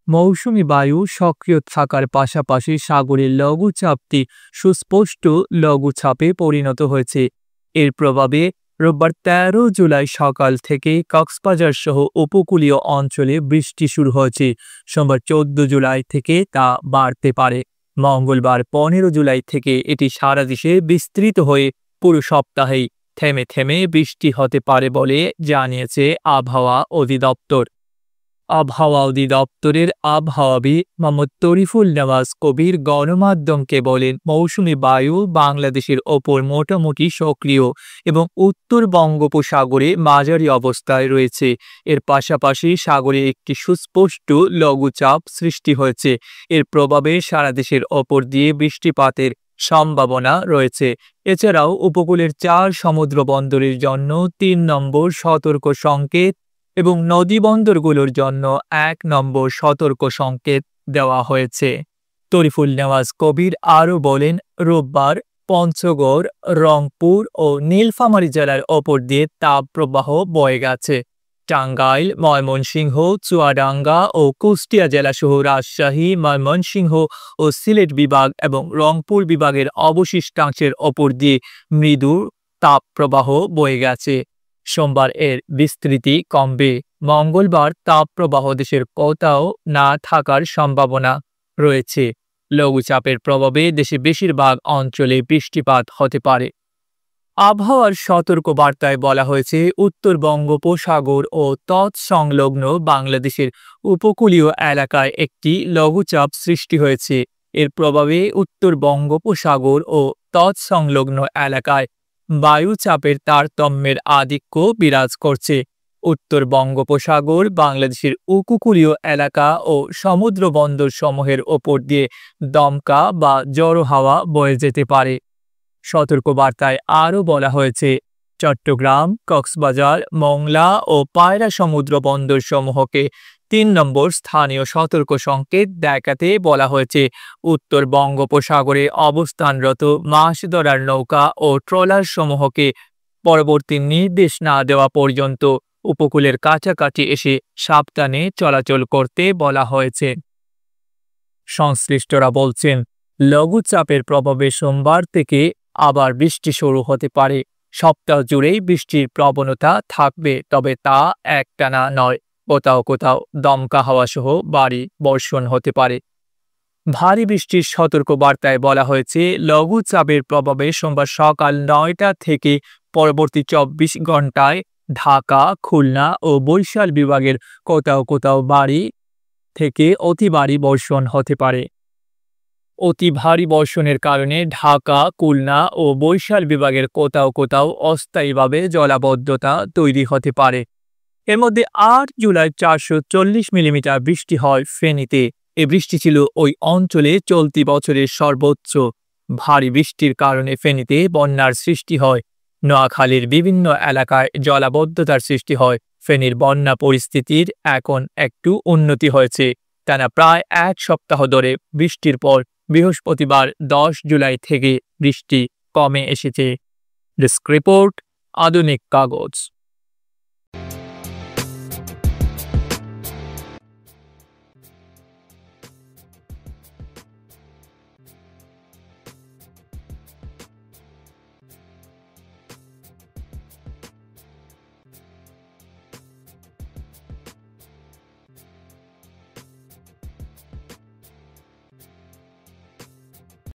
মৌসুমী বায়ু সক্রিয় থাকার পাশাপাশি সাগরের লঘুচাপটি সুস্পষ্ট লঘুচাপে পরিণত হয়েছে। এর প্রভাবে রোববার ১৩ জুলাই সকাল থেকে কক্সবাজার সহ উপকূলীয় অঞ্চলে বৃষ্টি শুরু হয়েছে। সোমবার ১৪ জুলাই থেকে তা বাড়তে পারে। মঙ্গলবার ১৫ জুলাই থেকে এটি সারা দেশে বিস্তৃত হয়ে পুরো সপ্তাহেই থেমে থেমে বৃষ্টি হতে পারে বলে জানিয়েছে আবহাওয়া অধিদপ্তর। আবহাওয়া অধিদপ্তরের আবহাওয়াবিদ মোহাম্মদ তরিফুল নেওয়াজ কবির গণমাধ্যমকে বলেন, মৌসুমী বায়ু বাংলাদেশের ওপর মোটামুটি সক্রিয় এবং উত্তর বঙ্গোপসাগরে মাঝারি অবস্থায় রয়েছে। এর পাশাপাশি সাগরে একটি সুস্পষ্ট লঘুচাপ সৃষ্টি হয়েছে। এর প্রভাবে সারা দেশের ওপর দিয়ে বৃষ্টিপাতের সম্ভাবনা রয়েছে। এছাড়াও উপকূলের ৪ সমুদ্র বন্দরের জন্য ৩ নম্বর সতর্ক সংকেত এবং নদী বন্দরগুলোর জন্য ১ নম্বর সতর্ক সংকেত দেওয়া হয়েছে। তরিফুল নেওয়াজ কবির আরও বলেন, রোববার পঞ্চগড়, রংপুর ও নীলফামারী জেলার ওপর দিয়ে তাপপ্রবাহ বয়ে গেছে। টাঙ্গাইল, ময়মনসিংহ, চুয়াডাঙ্গা ও কুষ্টিয়া জেলাসহ রাজশাহী, ময়মনসিংহ ও সিলেট বিভাগ এবং রংপুর বিভাগের অবশিষ্টাংশের ওপর দিয়ে মৃদু তাপপ্রবাহ বয়ে গেছে। সোমবার এর বিস্তৃতি কমবে। মঙ্গলবার তাপপ্রবাহ দেশের কোথাও না থাকার সম্ভাবনা রয়েছে। লঘুচাপের প্রভাবে দেশে বেশিরভাগ অঞ্চলে বৃষ্টিপাত হতে পারে। আবহাওয়ার সতর্কবার্তায় বলা হয়েছে, উত্তর বঙ্গোপসাগর ও তৎসংলগ্ন বাংলাদেশের উপকূলীয় এলাকায় একটি লঘুচাপ সৃষ্টি হয়েছে। এর প্রভাবে উত্তর বঙ্গোপসাগর ও তৎসংলগ্ন এলাকায় বায়ুচাপের তারতম্যের আধিক্য বিরাজ করছে। উত্তর বঙ্গোপসাগর, বাংলাদেশের উপকূলীয় এলাকা ও সমুদ্র বন্দর সমূহের ওপর দিয়ে দমকা বা ঝোড়ো হাওয়া বয়ে যেতে পারে। সতর্কবার্তায় আরও বলা হয়েছে, চট্টগ্রাম, কক্সবাজার, মোংলা ও পায়রা সমুদ্র বন্দর সমূহকে ৩ নম্বর স্থানীয় সতর্ক সংকেত দেখাতে বলা হয়েছে। উত্তর বঙ্গোপসাগরে অবস্থানরত মাছ ধরার নৌকা ও ট্রলার সমূহকে পরবর্তী নির্দেশ না দেওয়া পর্যন্ত উপকূলের কাছাকাছি এসে সাবধানে চলাচল করতে বলা হয়েছে। সংশ্লিষ্টরা বলছেন, লঘুচাপের প্রভাবে সোমবার থেকে আবার বৃষ্টি শুরু হতে পারে। সপ্তাহ জুড়েই বৃষ্টির প্রবণতা থাকবে, তবে তা একটানা নয়। কোথাও কোথাও দমকা হাওয়া সহ ভারী বর্ষণ হতে পারে। ভারী বৃষ্টির সতর্কবার্তায় বলা হয়েছে, লঘুচাপের প্রভাবে সোমবার সকাল ৯টা থেকে পরবর্তী ২৪ ঘন্টায় ঢাকা, খুলনা ও বরিশাল বিভাগের কোথাও কোথাও ভারী থেকে অতি ভারী বর্ষণ হতে পারে। অতি ভারী বর্ষণের কারণে ঢাকা, খুলনা ও বরিশাল বিভাগের কোথাও কোথাও অস্থায়ীভাবে জলাবদ্ধতা তৈরি হতে পারে। এর মধ্যে ৮ জুলাই ৪৪০ মিলিমিটার বৃষ্টি হয় ফেনীতে। এ বৃষ্টি ছিল ওই অঞ্চলে চলতি বছরের সর্বোচ্চ। ভারী বৃষ্টির কারণে ফেনীতে বন্যার সৃষ্টি হয়। নোয়াখালীর বিভিন্ন এলাকায় জলাবদ্ধতার সৃষ্টি হয়। ফেনীর বন্যা পরিস্থিতির এখন একটু উন্নতি হয়েছে। টানা প্রায় ১ সপ্তাহ ধরে বৃষ্টির পর বৃহস্পতিবার ১০ জুলাই থেকে বৃষ্টি কমে এসেছে। ডেস্ক রিপোর্ট, আধুনিক কাগজ।